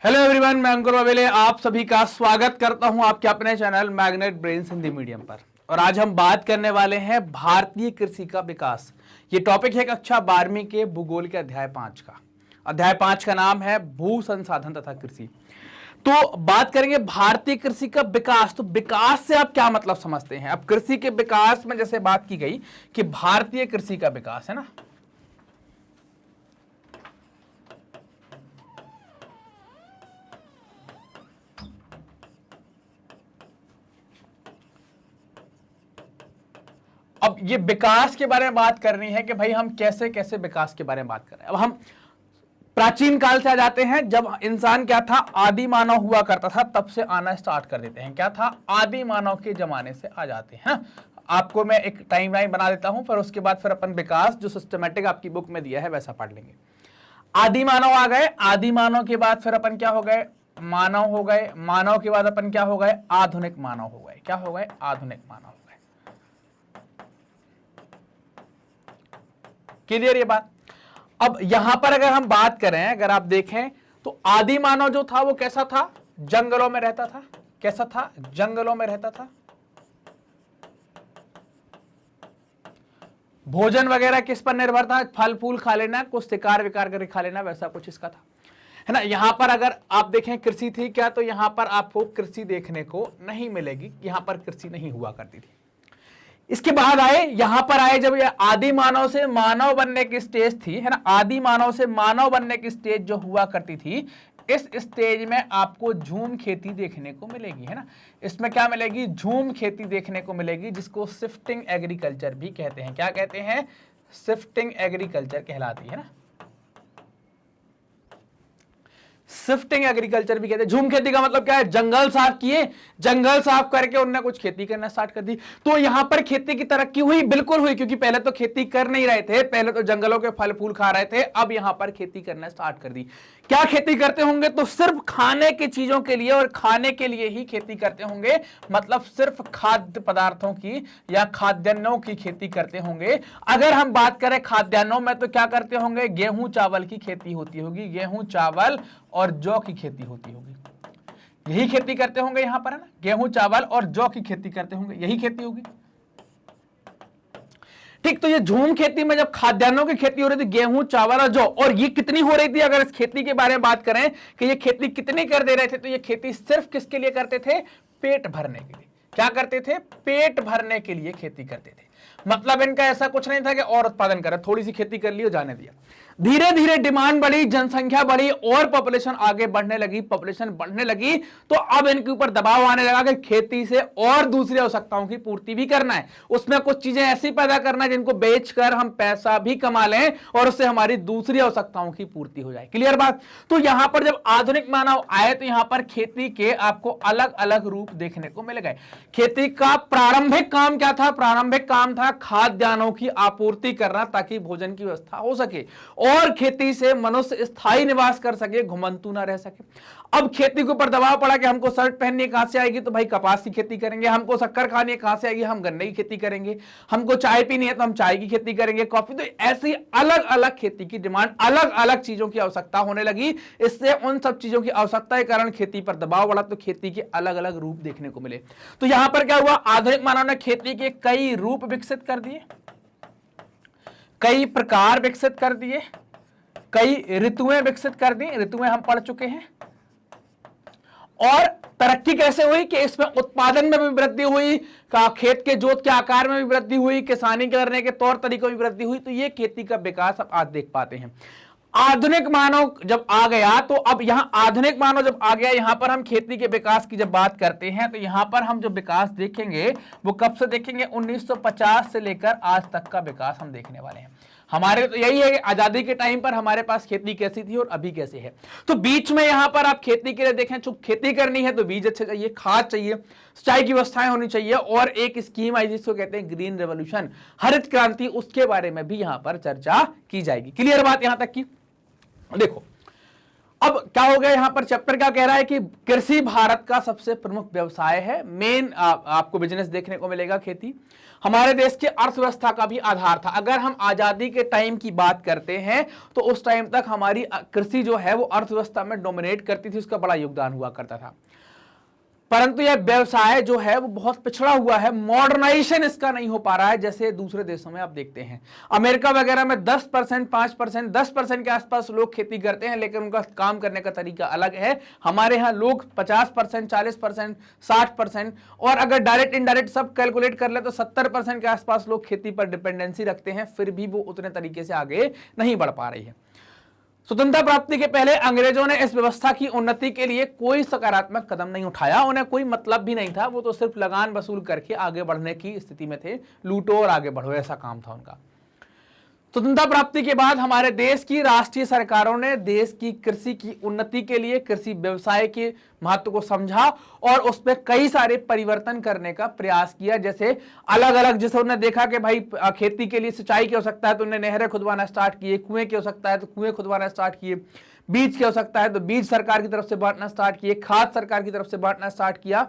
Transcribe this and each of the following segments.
Hello everyone, मैं अंकुर वावेले आप सभी का स्वागत करता हूं आपके अपने channel magnet brains Hindi medium पर। और आज हम बात करने वाले हैं भारतीय कृषि का विकास। ये टॉपिक है कक्षा 12वीं के भूगोल के अध्याय 5 का। अध्याय 5 का नाम है भू संसाधन तथा कृषि। तो बात करेंगे भारतीय कृषि का विकास। तो विकास से आप क्या मतलब समझते हैं? अब कृषि के विकास में जैसे बात की गई कि भारतीय कृषि का विकास है ना, अब ये विकास के बारे में बात करनी है कि भाई हम कैसे कैसे विकास के बारे में बात कर रहे हैं। अब हम प्राचीन काल से आ जाते हैं, जब इंसान क्या था, आदि मानव हुआ करता था, तब से आना स्टार्ट कर देते हैं। क्या था? आदि मानव के जमाने से आ जाते हैं। आपको मैं एक टाइमलाइन बना देता हूं, फिर उसके बाद फिर अपन विकास जो सिस्टमेटिक आपकी बुक में दिया है वैसा पढ़ लेंगे। आदि मानव आ गए, आदि मानव के बाद फिर अपन क्या हो गए, मानव हो गए, मानव के बाद अपन क्या हो गए, आधुनिक मानव हो गए। क्या हो गए? आधुनिक मानव हो गए। क्लियर ये बात? अब यहां पर अगर हम बात करें, अगर आप देखें तो आदि मानव जो था वो कैसा था? जंगलों में रहता था। कैसा था? जंगलों में रहता था। भोजन वगैरह किस पर निर्भर था? फल फूल खा लेना, कुछ शिकार विकार करके खा लेना, वैसा कुछ इसका था, है ना। यहां पर अगर आप देखें कृषि थी क्या, तो यहां पर आपको कृषि देखने को नहीं मिलेगी। यहां पर कृषि नहीं हुआ करती थी। इसके बाद आए, यहां पर आए जब ये आदि मानव से मानव बनने की स्टेज थी, है ना। आदि मानव से मानव बनने की स्टेज जो हुआ करती थी, इस स्टेज में आपको झूम खेती देखने को मिलेगी, है ना। इसमें क्या मिलेगी? झूम खेती देखने को मिलेगी, जिसको शिफ्टिंग एग्रीकल्चर भी कहते हैं। क्या कहते हैं? शिफ्टिंग एग्रीकल्चर कहलाती है ना। शिफ्टिंग एग्रीकल्चर भी कहते हैं। झूम खेती का मतलब क्या है? जंगल साफ किए, जंगल साफ करके उन्होंने कुछ खेती करना स्टार्ट कर दी। तो यहां पर खेती की तरक्की हुई, बिल्कुल हुई, क्योंकि पहले तो खेती कर नहीं रहे थे, पहले तो जंगलों के फल फूल खा रहे थे। अब यहां पर खेती करना स्टार्ट कर दी। क्या खेती करते होंगे? तो सिर्फ खाने की चीजों के लिए और खाने के लिए ही खेती करते होंगे, मतलब सिर्फ खाद्य पदार्थों की या खाद्यान्नों की खेती करते होंगे। अगर हम बात करें खाद्यान्नों में, तो क्या करते होंगे? गेहूं चावल की खेती होती होगी, गेहूं चावल और जौ की खेती होती होगी। यही खेती करते होंगे यहां पर, है ना। गेहूं चावल और जौ की खेती करते होंगे, यही खेती होगी। ठीक, तो ये झूम खेती में जब खाद्यान्नों की खेती हो रही थी, गेहूं चावल और जौ, और ये कितनी हो रही थी? अगर इस खेती के बारे में बात करें कि ये खेती कितनी कर दे रहे थे, तो ये खेती सिर्फ किसके लिए करते थे? पेट भरने के लिए। क्या करते थे? पेट भरने के लिए खेती करते थे। मतलब इनका ऐसा कुछ नहीं था कि और उत्पादन करें, थोड़ी सी खेती कर ली और जाने दिया। धीरे धीरे डिमांड बढ़ी, जनसंख्या बढ़ी और पॉपुलेशन आगे बढ़ने लगी, पॉपुलेशन बढ़ने लगी, तो अब इनके ऊपर दबाव आने लगा कि खेती से और दूसरी आवश्यकताओं की पूर्ति भी करना है। उसमें कुछ चीजें ऐसी पैदा करना है जिनको बेचकर हम पैसा भी कमा लें और उससे हमारी दूसरी आवश्यकताओं की पूर्ति हो जाए। क्लियर बात? तो यहां पर जब आधुनिक मानव आए, तो यहां पर खेती के आपको अलग अलग रूप देखने को मिल गए। खेती का प्रारंभिक काम क्या था? प्रारंभिक काम था खाद्यान्नों की आपूर्ति करना, ताकि भोजन की व्यवस्था हो सके और खेती से मनुष्य स्थायी निवास कर सके, घुमंतु ना रह सके। अब खेती के ऊपर दबाव पड़ा कि हमको शर्ट पहननी कहां से आएगी, तो भाई कपास की खेती करेंगे। हमको शक्कर खानी है, कहां से आएगी? हम गन्ने की खेती करेंगे। हमको चाय पीनी है, तो हम चाय की खेती करेंगे, कॉफी। तो ऐसी अलग अलग खेती की डिमांड, अलग अलग चीजों की आवश्यकता होने लगी। इससे उन सब चीजों की आवश्यकता के कारण खेती पर दबाव बढ़ा, तो खेती के अलग अलग रूप देखने को मिले। तो यहां पर क्या हुआ? आधुनिक मानव ने खेती के कई रूप विकसित कर दिए, कई प्रकार विकसित कर दिए, कई ऋतुएं विकसित कर दी। ऋतुएं हम पढ़ चुके हैं। और तरक्की कैसे हुई कि इसमें उत्पादन में भी वृद्धि हुई, खेत के जोत के आकार में भी वृद्धि हुई, किसानी करने के तौर तरीकों में वृद्धि हुई। तो ये खेती का विकास अब आज देख पाते हैं। आधुनिक मानव जब आ गया, तो अब यहां आधुनिक मानव जब आ गया, यहां पर हम खेती के विकास की जब बात करते हैं, तो यहां पर हम जो विकास देखेंगे वो कब से देखेंगे? 1950 से लेकर आज तक का विकास हम देखने वाले हैं। हमारे तो यही है कि आजादी के टाइम पर हमारे पास खेती कैसी थी और अभी कैसे है। तो बीच में यहां पर आप खेती के लिए देखें, चूंकि खेती करनी है तो बीज अच्छे चाहिए, खाद चाहिए, सिंचाई की व्यवस्थाएं होनी चाहिए, और एक स्कीम आई जिसको कहते हैं ग्रीन रेवोल्यूशन, हरित क्रांति, उसके बारे में भी यहां पर चर्चा की जाएगी। क्लियर बात यहां तक की? देखो, अब क्या हो गया, यहां पर चैप्टर क्या कह रहा है कि कृषि भारत का सबसे प्रमुख व्यवसाय है, मेन आपको बिजनेस देखने को मिलेगा। खेती हमारे देश की अर्थव्यवस्था का भी आधार था। अगर हम आजादी के टाइम की बात करते हैं तो उस टाइम तक हमारी कृषि जो है वो अर्थव्यवस्था में डोमिनेट करती थी, उसका बड़ा योगदान हुआ करता था। परंतु यह व्यवसाय जो है वो बहुत पिछड़ा हुआ है, मॉडर्नाइजेशन इसका नहीं हो पा रहा है जैसे दूसरे देशों में आप देखते हैं। अमेरिका वगैरह में 10%, 5%, 10% के आसपास लोग खेती करते हैं, लेकिन उनका काम करने का तरीका अलग है। हमारे यहाँ लोग 50%, 40%, 60%, और अगर डायरेक्ट इनडायरेक्ट सब कैलकुलेट कर ले तो 70% के आसपास लोग खेती पर डिपेंडेंसी रखते हैं, फिर भी वो उतने तरीके से आगे नहीं बढ़ पा रही है। स्वतंत्रता प्राप्ति के पहले अंग्रेजों ने इस व्यवस्था की उन्नति के लिए कोई सकारात्मक कदम नहीं उठाया, उन्हें कोई मतलब भी नहीं था, वो तो सिर्फ लगान वसूल करके आगे बढ़ने की स्थिति में थे, लूटो और आगे बढ़ो, ऐसा काम था उनका। स्वतंत्रता प्राप्ति के बाद हमारे देश की राष्ट्रीय सरकारों ने देश की कृषि की उन्नति के लिए कृषि व्यवसाय के महत्व को समझा और उसमें कई सारे परिवर्तन करने का प्रयास किया। जैसे अलग अलग, जैसे उन्होंने देखा कि भाई खेती के लिए सिंचाई की हो सकता है तो उन्होंने नहरें खुदवाना स्टार्ट किए, कुएं की हो सकता है तो कुएं खुदवाना स्टार्ट किए, बीज की हो सकता है तो बीज सरकार की तरफ से बांटना स्टार्ट किए, खाद सरकार की तरफ से बांटना स्टार्ट किया,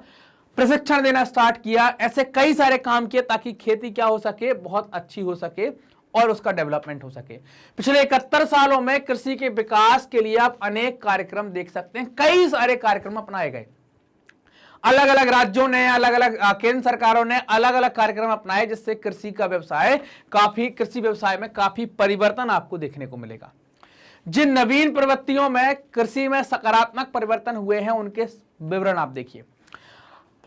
प्रशिक्षण देना स्टार्ट किया। ऐसे कई सारे काम किए ताकि खेती क्या हो सके, बहुत अच्छी हो सके और उसका डेवलपमेंट हो सके। पिछले 71 सालों में कृषि के विकास के लिए आप अनेक कार्यक्रम देख सकते हैं, कई सारे कार्यक्रम अपनाए गए। अलग अलग राज्यों ने, अलग अलग केंद्र सरकारों ने अलग अलग कार्यक्रम अपनाए, जिससे कृषि व्यवसाय में काफी परिवर्तन आपको देखने को मिलेगा। जिन नवीन प्रवृत्तियों में कृषि में सकारात्मक परिवर्तन हुए हैं उनके विवरण आप देखिए,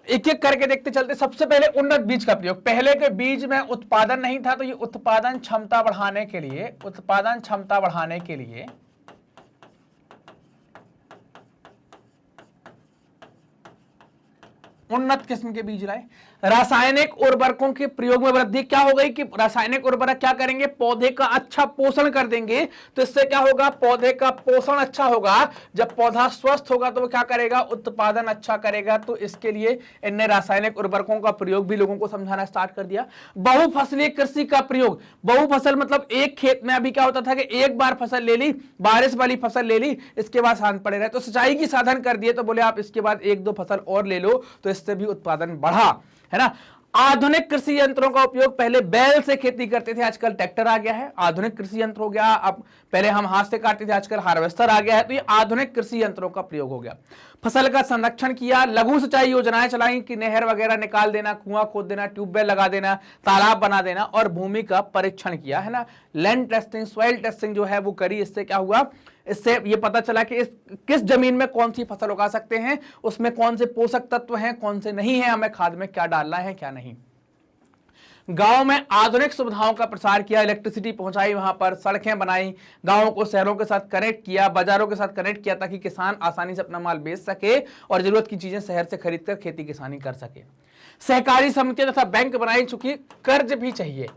एक एक करके देखते चलते। सबसे पहले उन्नत बीज का प्रयोग। पहले के बीज में उत्पादन नहीं था, तो ये उत्पादन क्षमता बढ़ाने के लिए उन्नत किस्म के बीज लाए। रासायनिक उर्वरकों के प्रयोग में वृद्धि। क्या हो गई कि रासायनिक उर्वरक क्या करेंगे, पौधे का अच्छा पोषण कर देंगे, तो इससे क्या होगा, पौधे का पोषण अच्छा होगा। जब पौधा स्वस्थ होगा तो वो क्या करेगा, उत्पादन अच्छा करेगा। तो इसके लिए इनने रासायनिक उर्वरकों का प्रयोग भी लोगों को समझाना स्टार्ट कर दिया। बहुफसलीय कृषि का प्रयोग। बहुफसल मतलब एक खेत में अभी क्या होता था कि एक बार फसल ले ली, बारिश वाली फसल ले ली, इसके बाद शांत पड़े रहे, तो सिंचाई की साधन कर दिए, तो बोले आप इसके बाद एक दो फसल और ले लो, तो इससे भी उत्पादन बढ़ा, है ना। आधुनिक कृषि यंत्रों का उपयोग। पहले बैल से खेती करते थे, आजकल ट्रैक्टर आ गया है, आधुनिक कृषि यंत्र हो गया। अब पहले हम हाथ से काटते थे, आजकल हार्वेस्टर आ गया है, तो ये आधुनिक कृषि यंत्रों का प्रयोग हो गया। फसल का संरक्षण किया। लघु सिंचाई योजनाएं चलाई कि नहर वगैरह निकाल देना, कुआं खोद देना, ट्यूबवेल लगा देना, तालाब बना देना, और भूमि का परीक्षण किया, है ना। लैंड टेस्टिंग, सॉइल टेस्टिंग जो है वो करी। इससे क्या हुआ, इससे ये पता चला कि किस जमीन में कौन सी फसल उगा सकते हैं, उसमें कौन से पोषक तत्व हैं, कौन से नहीं है, हमें खाद में क्या डालना है क्या नहीं। गांव में आधुनिक सुविधाओं का प्रसार किया, इलेक्ट्रिसिटी पहुंचाई, वहां पर सड़कें बनाई, गांवों को शहरों के साथ कनेक्ट किया, बाजारों के साथ कनेक्ट किया, ताकि किसान आसानी से अपना माल बेच सके और जरूरत की चीजें शहर से खरीदकर खेती किसानी कर सके। सहकारी समितियां तथा बैंक बनाई, चुकी कर्ज भी चाहिए।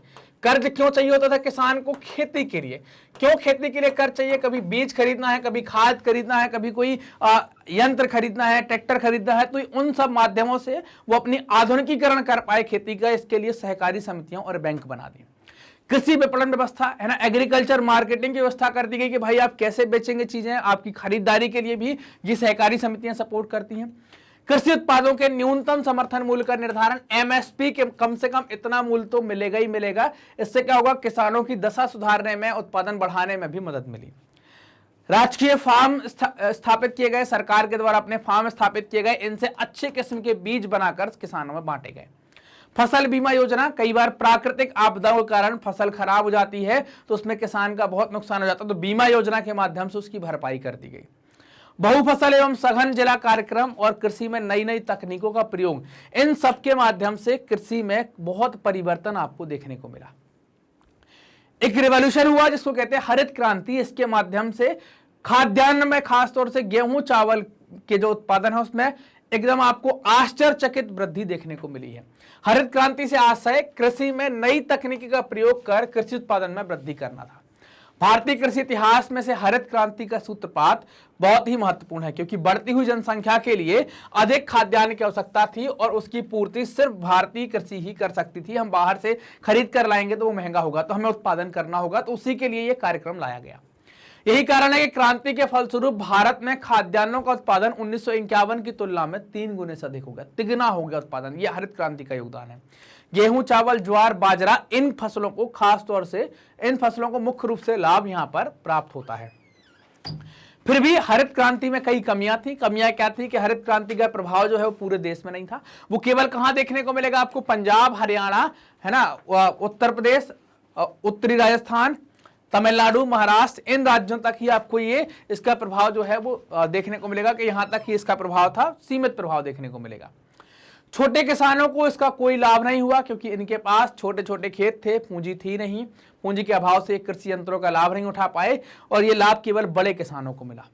कर्ज क्यों चाहिए होता था किसान को, खेती के लिए। क्यों खेती के लिए कर्ज चाहिए, कभी बीज खरीदना है, कभी खाद खरीदना है, कभी कोई यंत्र खरीदना है, ट्रैक्टर खरीदना है, तो उन सब माध्यमों से वो अपनी आधुनिकीकरण कर पाए खेती का। इसके लिए सहकारी समितियां और बैंक बना दी। कृषि विपणन व्यवस्था, है ना, एग्रीकल्चर मार्केटिंग की व्यवस्था कर दी गई कि भाई आप कैसे बेचेंगे चीजें, आपकी खरीदारी के लिए भी ये सहकारी समितियां सपोर्ट करती हैं। कृषि उत्पादों के न्यूनतम समर्थन मूल्य का निर्धारण, एमएसपी के कम से कम इतना मूल्य तो मिलेगा ही मिलेगा। इससे क्या होगा, किसानों की दशा सुधारने में, उत्पादन बढ़ाने में भी मदद मिली। राजकीय फार्म स्थापित किए गए, सरकार के द्वारा अपने फार्म स्थापित किए गए, इनसे अच्छे किस्म के बीज बनाकर किसानों में बांटे गए। फसल बीमा योजना, कई बार प्राकृतिक आपदाओं के कारण फसल खराब हो जाती है तो उसमें किसान का बहुत नुकसान हो जाता है, तो बीमा योजना के माध्यम से उसकी भरपाई कर दी गई। बहुफसल एवं सघन जिला कार्यक्रम और कृषि में नई नई तकनीकों का प्रयोग, इन सब के माध्यम से कृषि में बहुत परिवर्तन आपको देखने को मिला। एक रिवॉल्यूशन हुआ जिसको कहते हैं हरित क्रांति। इसके माध्यम से खाद्यान्न में, खासतौर से गेहूं चावल के जो उत्पादन है उसमें एकदम आपको आश्चर्यचकित वृद्धि देखने को मिली है। हरित क्रांति से आशय कृषि में नई तकनीकी का प्रयोग कर कृषि उत्पादन में वृद्धि करना था। भारतीय कृषि इतिहास में से हरित क्रांति का सूत्रपात बहुत ही महत्वपूर्ण है, क्योंकि बढ़ती हुई जनसंख्या के लिए अधिक खाद्यान्न की आवश्यकता थी और उसकी पूर्ति सिर्फ भारतीय कृषि ही कर सकती थी। हम बाहर से खरीद कर लाएंगे तो वो महंगा होगा, तो हमें उत्पादन करना होगा, तो उसी के लिए यह कार्यक्रम लाया गया। यही कारण है कि क्रांति के फलस्वरूप भारत में खाद्यान्नों का उत्पादन 1951 की तुलना में 3 गुने से अधिक हो गया, तिगुना हो गया उत्पादन। यह हरित क्रांति का योगदान है। गेहूं, चावल, ज्वार, बाजरा, इन फसलों को खास तौर से इन फसलों को मुख्य रूप से लाभ यहां पर प्राप्त होता है। फिर भी हरित क्रांति में कई कमियां थी। कमियां क्या थी कि हरित क्रांति का प्रभाव जो है वो पूरे देश में नहीं था। वो केवल कहां देखने को मिलेगा आपको? पंजाब, हरियाणा, है ना, उत्तर प्रदेश, उत्तरी राजस्थान, तमिलनाडु, महाराष्ट्र, इन राज्यों तक ही आपको ये इसका प्रभाव जो है वो देखने को मिलेगा कि यहां तक ही इसका प्रभाव था, सीमित प्रभाव देखने को मिलेगा। छोटे किसानों को इसका कोई लाभ नहीं हुआ क्योंकि इनके पास छोटे छोटे खेत थे, पूंजी थी नहीं। पूंजी के अभाव से कृषि यंत्रों का लाभ नहीं उठा पाए और ये लाभ केवल बड़े किसानों को मिला।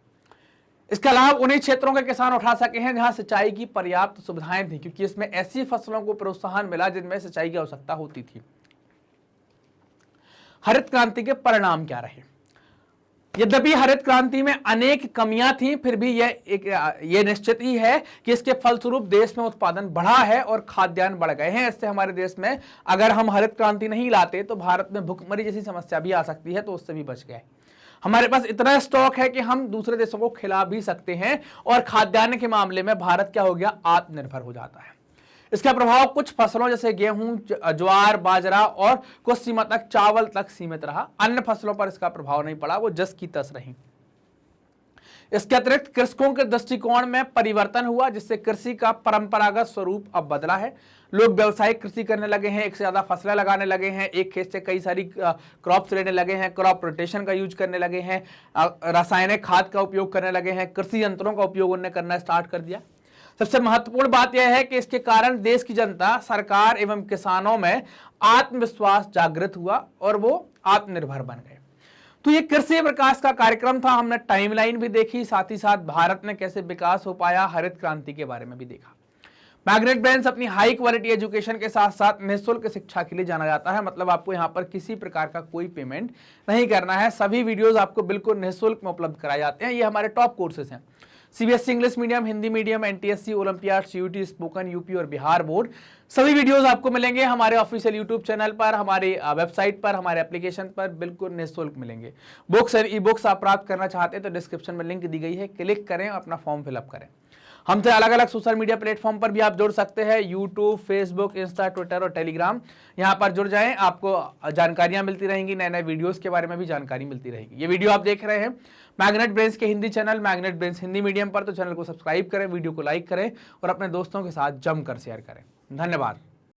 इसका लाभ उन्हीं क्षेत्रों के किसान उठा सके हैं जहां सिंचाई की पर्याप्त सुविधाएं थी, क्योंकि इसमें ऐसी फसलों को प्रोत्साहन मिला जिनमें सिंचाई की आवश्यकता होती थी। हरित क्रांति के परिणाम क्या रहे? यद्यपि हरित क्रांति में अनेक कमियां थी, फिर भी यह निश्चित ही है कि इसके फलस्वरूप देश में उत्पादन बढ़ा है और खाद्यान्न बढ़ गए हैं। इससे हमारे देश में अगर हम हरित क्रांति नहीं लाते तो भारत में भुखमरी जैसी समस्या भी आ सकती है, तो उससे भी बच गए। हमारे पास इतना स्टॉक है कि हम दूसरे देशों को खिला भी सकते हैं और खाद्यान्न के मामले में भारत क्या हो गया? आत्मनिर्भर हो जाता है। इसका प्रभाव कुछ फसलों जैसे गेहूं, ज्वार, बाजरा और कुछ सीमा तक चावल तक सीमित रहा। अन्य फसलों पर इसका प्रभाव नहीं पड़ा, वो जस की तस रही। इसके अतिरिक्त कृषकों के दृष्टिकोण में परिवर्तन हुआ, जिससे कृषि का परंपरागत स्वरूप अब बदला है। लोग व्यावसायिक कृषि करने लगे हैं, एक से ज्यादा फसलें लगाने लगे हैं, एक खेत से कई सारी क्रॉप्स लेने लगे हैं, क्रॉप रोटेशन का यूज करने लगे हैं, रासायनिक खाद का उपयोग करने लगे हैं, कृषि यंत्रों का उपयोग उन्होंने करना स्टार्ट कर दिया। सबसे महत्वपूर्ण बात यह है कि इसके कारण देश की जनता, सरकार एवं किसानों में आत्मविश्वास जागृत हुआ और वो आत्मनिर्भर बन गए। तो ये कृषि विकास का कार्यक्रम था। हमने टाइमलाइन भी देखी, साथ ही साथ भारत में कैसे विकास हो पाया, हरित क्रांति के बारे में भी देखा। मैग्नेट ब्रेन्स अपनी हाई क्वालिटी एजुकेशन के साथ साथ निःशुल्क शिक्षा के लिए जाना जाता है। मतलब आपको यहाँ पर किसी प्रकार का कोई पेमेंट नहीं करना है। सभी वीडियोज आपको बिल्कुल निःशुल्क में उपलब्ध कराए जाते हैं। ये हमारे टॉप कोर्सेज हैं। CBSE English medium, Hindi medium, NTSC, olympiad, CUET, spoken, UP और बिहार बोर्ड, सभी वीडियोस आपको मिलेंगे हमारे ऑफिशियल यूट्यूब चैनल पर, हमारे वेबसाइट पर, हमारे एप्लीकेशन पर बिल्कुल निःशुल्क मिलेंगे। बुक्स और ई बुक्स आप प्राप्त करना चाहते हैं तो डिस्क्रिप्शन में लिंक दी गई है, क्लिक करें, अपना फॉर्म फिलअप करें। हमसे अलग अलग सोशल मीडिया प्लेटफॉर्म पर भी आप जुड़ सकते हैं, यूट्यूब, फेसबुक, इंस्टा, ट्विटर और टेलीग्राम। यहाँ पर जुड़ जाएं, आपको जानकारियां मिलती रहेंगी, नए नए वीडियोस के बारे में भी जानकारी मिलती रहेगी। ये वीडियो आप देख रहे हैं मैग्नेट ब्रेन्स के Hindi channel magnet brains Hindi medium पर, तो चैनल को सब्सक्राइब करें, वीडियो को लाइक करें और अपने दोस्तों के साथ जमकर शेयर करें। धन्यवाद।